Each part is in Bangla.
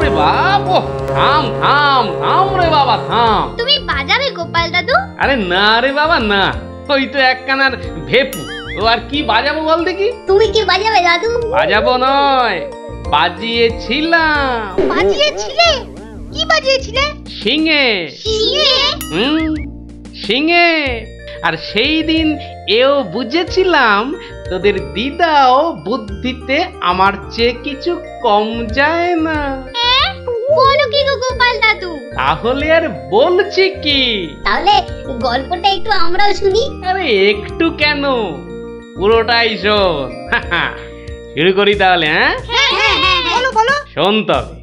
ওরে বাবা, থাম থাম থাম রে বাবা থাম। তুমি বাজাবে গোপাল দাদু? আরে না রে বাবা না, ওই তো একখানার ভেপু, ও আর কি বাজাবো বল দেখি। তুমি কি বাজাবে দাদু? বাজাবো নয়, বাজিয়েছিলাম। বাজিয়েছিলে? কি বাজিয়েছিলে? শিঙে। শিঙে? শিঙে। আর সেই দিন এও বুঝেছিলাম তোদের দিদাও বুদ্ধিতে আমার চেয়ে কিছু কম যায় না। বলো কি গো গোপাল দাদু? তাহলে আর বলছি কি, তাহলে গল্পটা একটু আমরাও শুনি। আরে একটু কেন, পুরোটাই শোন। শুরু করি তাহলে। বলো বলো। শোন তবে,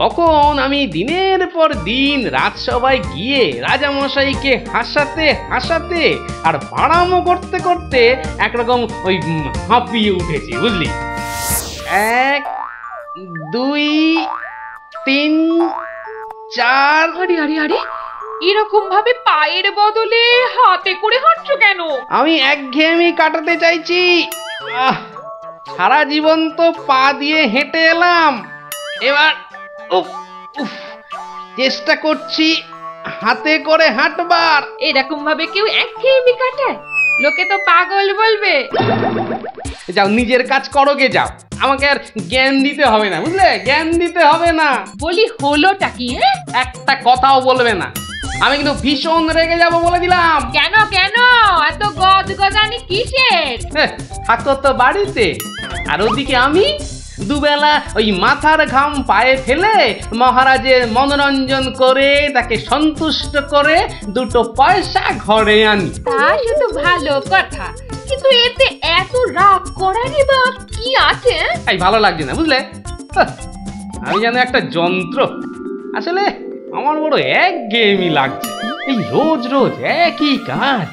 তখন আমি দিনের পর দিন রাজসভায় গিয়ে রাজামশাইকে হাসাতে হাসাতে আর বাড়ামো করতে করতে একরকম ওই হাঁপিয়ে উঠেছি, বুঝলি। 1 2 3 4। আরে আরে আরে, এরকম ভাবে পায়ের বদলে হাতে করে হাঁটছো কেন? আমি একঘেয়েমি কাটাতে চাইছি। সারা জীবন তো পা দিয়ে হেঁটে এলাম, এবার উফ উফ চেষ্টা করছি হাতে করে হাঁটবার। এরকম ভাবে কেউ একঘেয়েমি কাটায়? লোকে তো পাগল বলবে। যাও নিজের কাজ করো গে, যাও, আমাকে আর জ্ঞান দিতে হবে না, বুঝলে, জ্ঞান দিতে হবে না। বলি হলোটা কি? একটা কথাও বলবে না, আমি কিন্তু ভীষণ রেগে যাব বলে দিলাম। কেন কেন এত গদগদানি কিসের? থাকো তো বাড়িতে, আর ওদিকে আমি দুবেলা ওই মাথার ঘাম পায়ে ফেলে মহারাজের মনোরঞ্জন করে তাকে সন্তুষ্ট করে 2 পয়সা ঘরে আনি। তা সে তো ভালো কথা, কিন্তু এতে এত রাগ করারই বা কি আছে? এই ভালো লাগছে না, বুঝলে, আমি যেন একটা যন্ত্র। আসলে আমার বড় একঘেয়েমি লাগছে, এই রোজ রোজ একই কাজ,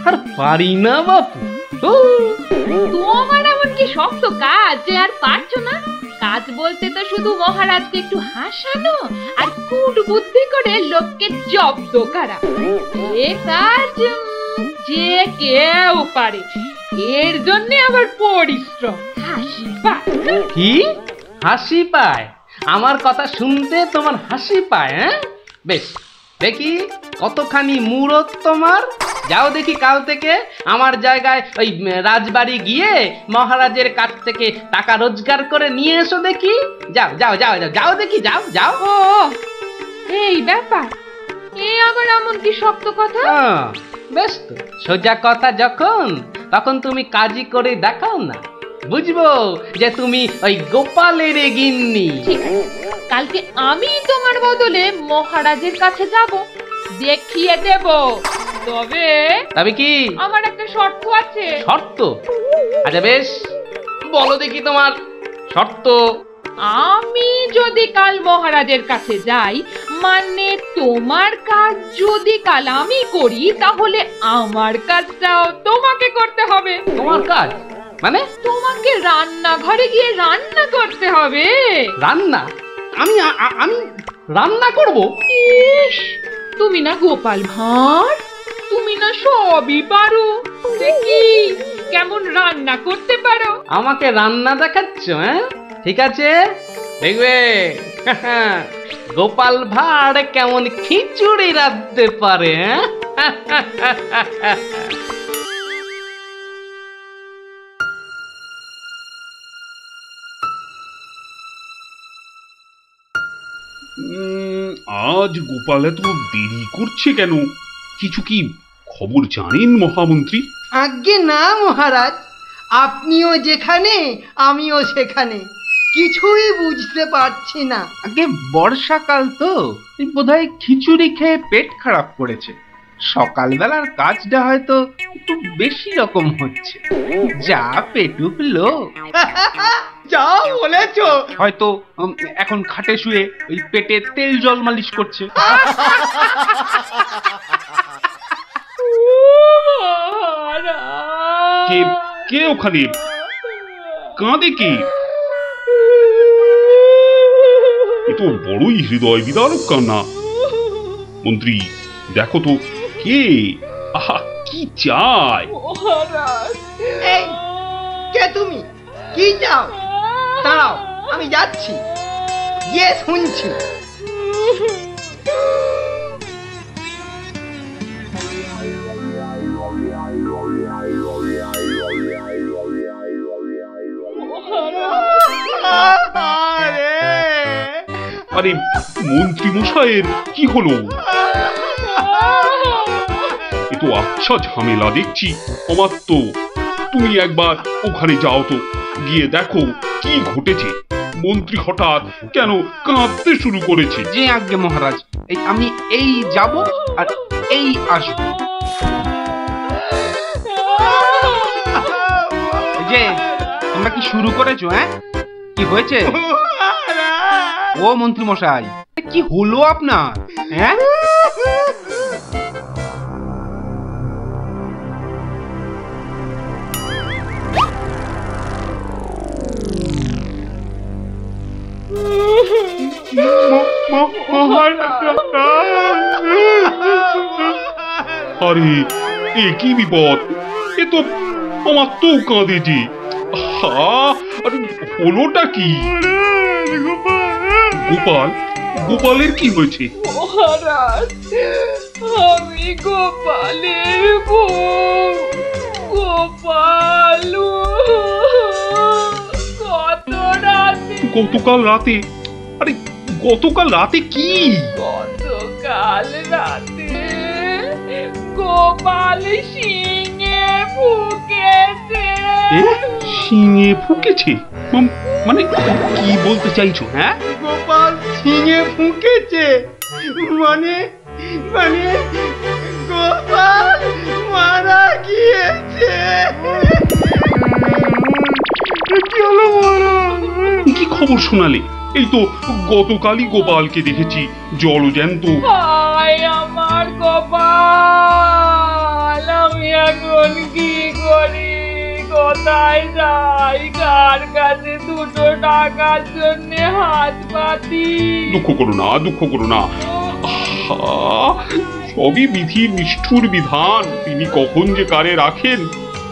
আর পারি না বাপু। তোমার এমন কি শক্ত কাজ যে আর পারছো না? কাজ বলতে তো শুধু মহারাজকে একটু হাসানো আর কুট বুদ্ধি করে লোককে জব্দ করা। এ কাজ যে কেউ পারে, এর জন্য আবার পরিশ্রম। হাসি পায়। কি হাসি পায়? আমার কথা শুনতে তোমার হাসি পায়? বেশ, দেখি কতখানি মূরত তোমার। যাও দেখি কাল থেকে আমার জায়গায় ওই রাজবাড়ি গিয়ে মহারাজের কাছ থেকে টাকা রোজগার করে নিয়ে এসো দেখি। যাও যাও যাও যাও যাও দেখি, যাও যাও। ও এই ব্যাপার, এ আবার এমন কি শক্ত কথা? বেশ তো, সোজা কথা যখন, তখন তুমি কাজই করে দেখাও না, বুঝবো যে তুমি ওই গোপালের গিন্নি। ঠিক আছে, কালকে আমি তোমার বদলে মহারাজের কাছে যাব, দেখিয়ে দেব। তবে কি আমার একটা শর্ত আছে। শর্ত? আচ্ছা বেশ, বলো দেখি তোমার শর্ত। আমি যদি কাল মহারাজের কাছে যাই, মানে তোমার কাজ যদি কাল আমি করি, তাহলে আমার কাজটাও তোমাকে করতে হবে। তোমার কাজ মানে? তোমাকে রান্নাঘরে গিয়ে রান্না করতে হবে। রান্না? আমি আমি রান্না করব? ইস, তুমি না গোপাল ভাঁড়, তুমি না সবই পারো। দেখি কেমন রান্না করতে পারো। আমাকে রান্না দেখাচ্ছ? ঠিক আছে, দেখবে গোপাল ভাঁড় কেমন খিচুড়ি রাঁধতে পারে। আজ গোপাল এত দেরি করছে কেন? কিছু কি খবর জানেন মহামন্ত্রী? আজ্ঞে না মহারাজ, আপনিও যেখানে আমিও সেখানে, কিছুই বুঝতে পারছি না। আগে বর্ষাকাল তো, বোধহয় খিচুড়ি খেয়ে পেট খারাপ করেছে। সকালবেলার কাজটা হয়তো একটু বেশি রকম হচ্ছে, যা পেটুক লোক। যা বলেছো। হয়তো এখন খাটে শুয়ে ওই পেটে তেল জল মালিশ করছে। কে ওখানে কাঁদে? কে? এ তো বড়ই হৃদয় বিদারক কান্না। মন্ত্রী দেখো তো কে? আহা, কি চাই? এই কে তুমি? কি চাও? দাঁড়াও, আমি যাচ্ছি। গিয়ে শুনছি। আরে মন্ত্রী মশাইয়ের কি হলো? এ তো আচ্ছা ঝামেলা দেখছি। অমাত্য, তুমি একবার ওখানে যাও তো, গিয়ে দেখো কি ঘটেছে। মন্ত্রী হঠাৎ কেন কাঁদতে শুরু করেছে? যে আজ্ঞে মহারাজ, আমি এই যাব আর এই আসবো। যে তোমরা কি শুরু করেছো? হ্যাঁ, কি হয়েছে? ও মন্ত্রী মশাই, কি হলো আপনার? হ্যাঁ, আরে এ কি বিপদ! এ তো আমার তো কাঁদে যে। আরে হলোটা কি? গোপাল, গোপালের কি হয়েছে? মহারাজ, আমি গোপালের বউ। গোপাল গতকাল রাতে? আরে গতকাল রাতে কি? গতকাল রাতে গোপাল শিঙে ফুকেছে। শিঙে ফুকেছে? মানে কি বলতে চাইছো? হ্যাঁ, গোপাল শিঙে ফুঁকেছে মানে মানে গোপাল মারা গিয়েছে। কি খবর শোনালে? এই তো গতকালই গোপালকে দেখেছি জলজ্যান্ত। হায় আমার গোপাল, আমি এখন কি করি? কোথায় যাই? কার কাছে দুটো টাকার জন্য হাত পাতি? দুঃখ করো না, দুঃখ করো না। সবই বিধির নিষ্ঠুর বিধান। তিনি কখন যে কারে রাখেন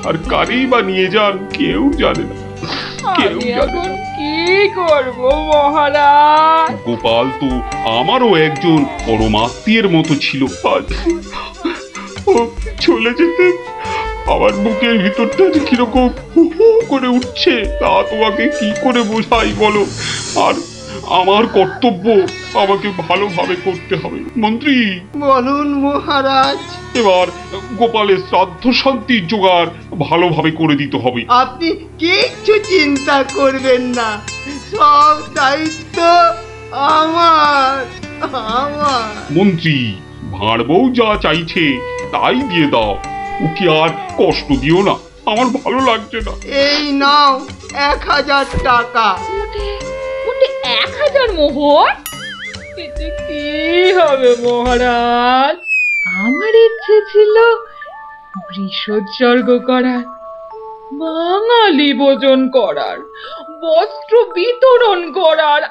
আর কারেই বা নিয়ে যান কেউ জানে না, কেউ আমি জানে এখন না। কি করব মহারাজ? গোপাল তো আমারও একজন পরমাত্মীয়ের মতো ছিল। আজ ও চলে যেতে আমার বুকের ভিতরটা যে কিরকম হু হু করে উঠছে তা তোমাকে কি করে বোঝাই বলো। আর আমার কর্তব্য আমাকে ভালোভাবে করতে হবে। মন্ত্রী, বলুন মহারাজ। এবার গোপালের শ্রাদ্ধ শান্তির জোগাড় ভালোভাবে করে দিতে হবে। আপনি কিচ্ছু চিন্তা করবেন না, সব দায়িত্ব আমার আমার। মন্ত্রী, ভাঁড় বউ যা চাইছে তাই দিয়ে দাও, ওকে আর কষ্ট দিও না, আমার ভালো লাগছে না। এই নাও 1000 টাকা। ওটা 1000 মোহর? এতে কি হবে মহারাজ? আমার ইচ্ছে ছিল বৃষোৎসর্গ করার, বাঙালি ভোজন করার, বস্ত্র বিতরণ করার,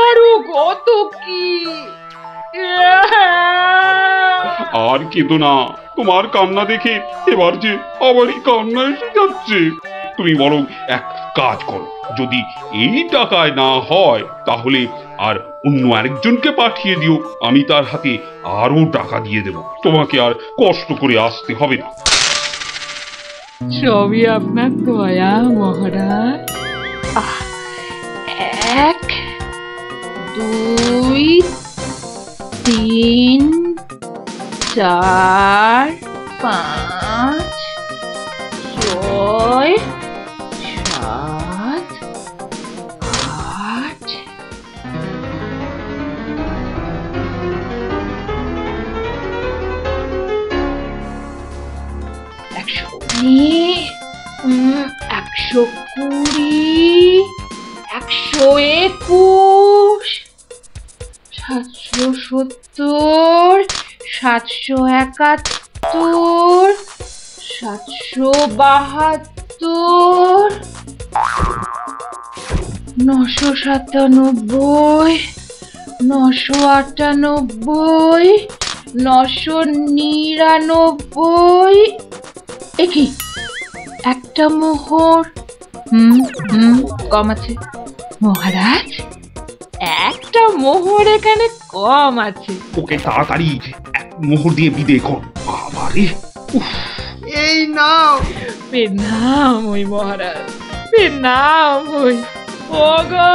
আরো কত কি। আর কেঁদো না, তোমার কান্না দেখে এবার যে আমারই কান্না এসে যাচ্ছে। তুমি বরং এক কাজ করো, যদি এই টাকায় না হয় তাহলে আর অন্য আরেকজনকে পাঠিয়ে দিও, আমি তার হাতে আরো টাকা দিয়ে দেব, তোমাকে আর কষ্ট করে আসতে হবে না। সবই আপনার দয়া মহারাজ। 1 2 3 4 5 6 7 8 120 121 770 771 772 997 998 999। একি একটা মোহর? কম আছে মহারাজ। 1 একটা মোহর এখানে কম আছে। ওকে তাড়াতাড়ি এক মোহর দিয়ে বিদে কর। বাবারে, উফ, এই নাও। প্রণাম ওই মহারাজ, প্রণাম ওই। ওগো,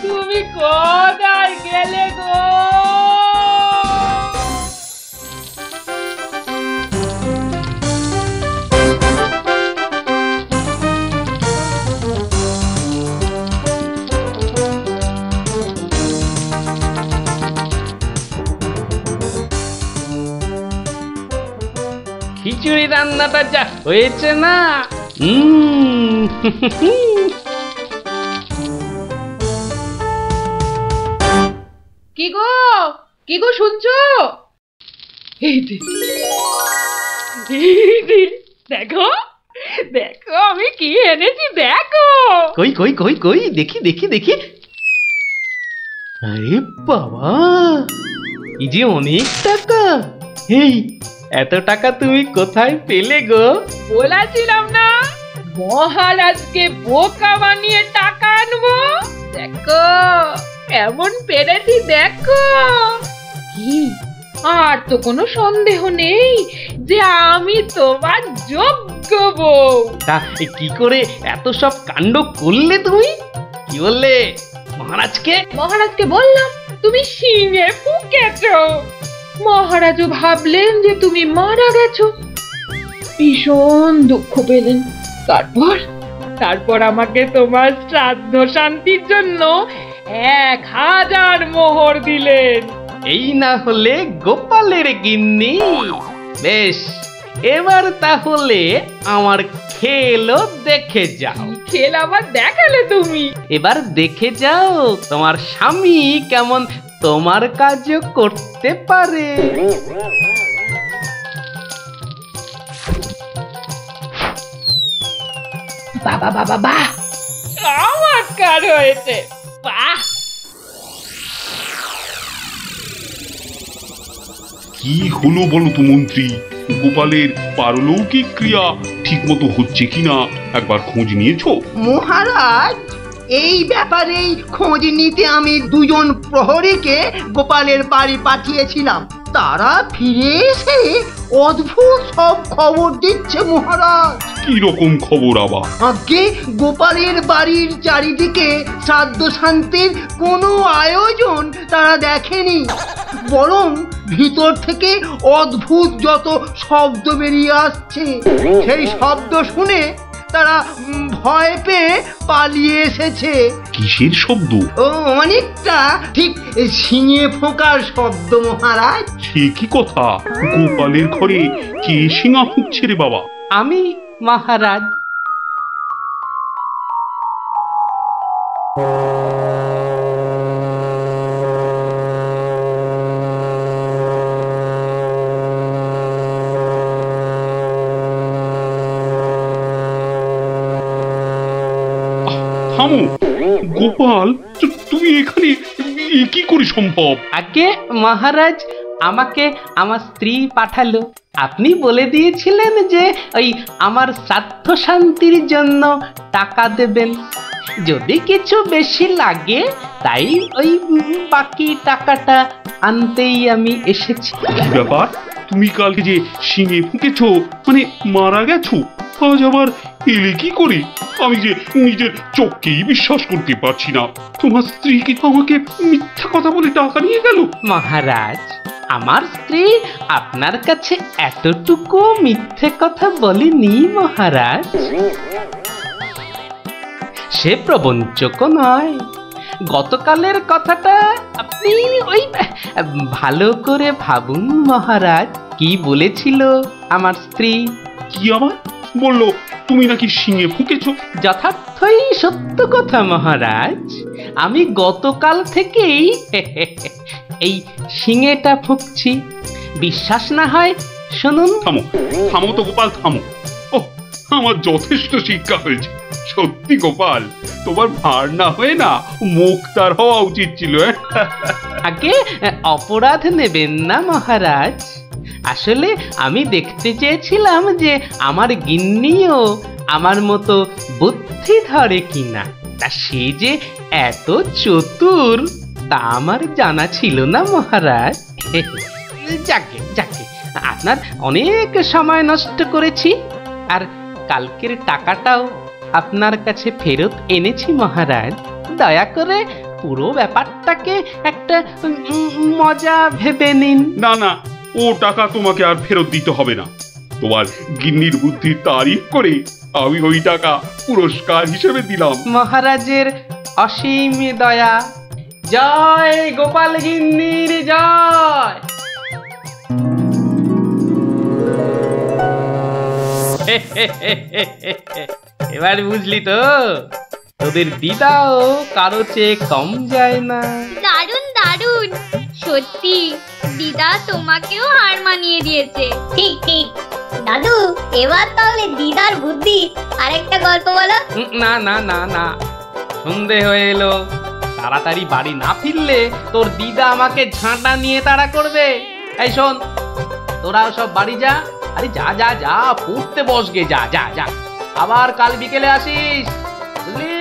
তুমি কোথায় গেলে গো? খিচুড়ি রান্নাটা যা হয়েছে না, কি গো, কি গো শুনছো? এই যে, দেখো দেখো আমি কি এনেছি, দেখো। কই কই কই কই, দেখি দেখি দেখি। আরে বাবা, এই যে অনেক টাকা। এই এত টাকা তুমি কোথায় পেলে গো? বলেছিলাম না মহারাজকে বোকা বানিয়ে টাকা আনবো। দেখো এমন পেরেছি, দেখো। কি, আর তো কোনো সন্দেহ নেই যে আমি তোমার যোগ্য বউ। তা কি করে এত সব কাণ্ড করলে তুমি? কি বললে মহারাজকে? মহারাজকে বললাম তুমি শিঙে ফুঁকেছো। মহারাজও ভাবলেন যে তুমি মারা গেছো, ভীষণ দুঃখ পেলেন। তারপর আমাকে তোমার শ্রাদ্ধ শান্তির জন্য 1000 মোহর দিলেন। এই না হলে গোপালের গিন্নি। বেশ, এবার তাহলে আমার খেলও দেখে যাও। খেল আবার দেখালে তুমি? এবার দেখে যাও তোমার স্বামী কেমন তোমার কাজও করতে পারে। বাবা বাবা বাহ, চমৎকার হয়েছে, বাহ। কি হলো বলো তো মন্ত্রী? গোপালের পারলৌকিক ক্রিয়া ঠিক মতো হচ্ছে কিনা একবার খোঁজ নিয়েছো? মহারাজ, এই ব্যাপারেই খোঁজ নিতে আমি 2জন প্রহরীকে গোপালের বাড়ি পাঠিয়েছিলাম। তারা ফিরে এসে অদ্ভুত সব খবর দিচ্ছে মহারাজ। কি রকম খবর আবার? আগে গোপালের বাড়ির চারিদিকে শ্রাদ্ধ শান্তির কোনো আয়োজন তারা দেখেনি, বরং ভিতর থেকে অদ্ভুত যত শব্দ বেরিয়ে আসছে, সেই শব্দ শুনে তারা ভয় পেয়ে পালিয়ে এসেছে। কিসের শব্দ? ও অনেকটা ঠিক শিঙে ফোঁকার শব্দ মহারাজ। সে কি কথা? গোপালের ঘরে কে শিঙা ফুঁকছে রে বাবা? আমি মহারাজ। থামো গোপাল, তুমি এখানে কি করে সম্ভব? আগে মহারাজ আমাকে আমার স্ত্রী পাঠালো। আপনি বলে দিয়েছিলেন যে ওই আমার শ্রাদ্ধ শান্তির জন্য টাকা দেবেন, যদি কিছু বেশি লাগে তাই ওই বাকি টাকাটা আনতেই আমি এসেছি। কি ব্যাপার? তুমি কালকে যে শিঙে ফুঁকেছো, মানে মারা গেছো, আজ আবার এলে কি করে? আমি যে নিজের চোখকেই বিশ্বাস করতে পারছি না। তোমার স্ত্রীকে আমাকে মিথ্যা কথা বলে টাকা নিয়ে গেল? মহারাজ, আমার স্ত্রী আপনার কাছে এতটুকু মিথ্যে কথা বলেনি মহারাজ। সে প্রবঞ্চক নয়। গতকালের কথাটা আপনি ওই ভালো করে ভাবুন মহারাজ। কি বলেছিল আমার স্ত্রী? কি আবার বললো? তুমি নাকি শিঙে ফুঁকেছো? যথার্থই সত্য কথা মহারাজ। আমি গতকাল থেকেই এই শিঙেটা ফুঁকছি। বিশ্বাস না হয় শুনুন। থামো থামো তো গোপাল, থামো। ও, আমার যথেষ্ট শিক্ষা হয়েছে। সত্যি গোপাল, তোমার ভার না হয়ে না মুক্তার হওয়া উচিত ছিল। আগে অপরাধ নেবেন না মহারাজ। আসলে আমি দেখতে চেয়েছিলাম যে আমার গিন্নিও আমার মতো বুদ্ধি ধরে কিনা। তা সে যে এত চতুর তা আমার জানা ছিল না মহারাজ। যাকে যাকে, আপনার অনেক সময় নষ্ট করেছি, আর কালকের টাকাটাও আপনার কাছে ফেরত এনেছি মহারাজ। দয়া করে পুরো ব্যাপারটাকে একটা মজা ভেবে নিন। না না, ও টাকা তোমাকে আর ফেরত দিতে হবে না। তোমার গিন্নির বুদ্ধির তারিফ করে আমি ওই টাকা পুরস্কার হিসেবে দিলাম। মহারাজের অসীম দয়া। জয় গোপাল গিন্নির জয়। এবার বুঝলি তো, তোদের দিদাও কারো চেয়ে কম যায় না। দারুণ দারুণ, সত্যি দিদা তোমাকেও হার মানিয়ে দিয়েছে। ঠিক ঠিক দাদু, এবার তাহলে দিদার বুদ্ধি আরেকটা গল্প বলো। না না না না, সন্ধে হয়ে এলো, তাড়াতাড়ি বাড়ি না ফিরলে তোর দিদা আমাকে ঝাঁটা নিয়ে তাড়া করবে। এই শোন, তোরাও সব বাড়ি যা। আরে যা যা যা, পড়তে বসগে, যা যা যা, আবার কাল বিকেলে আসিস, বুঝলি?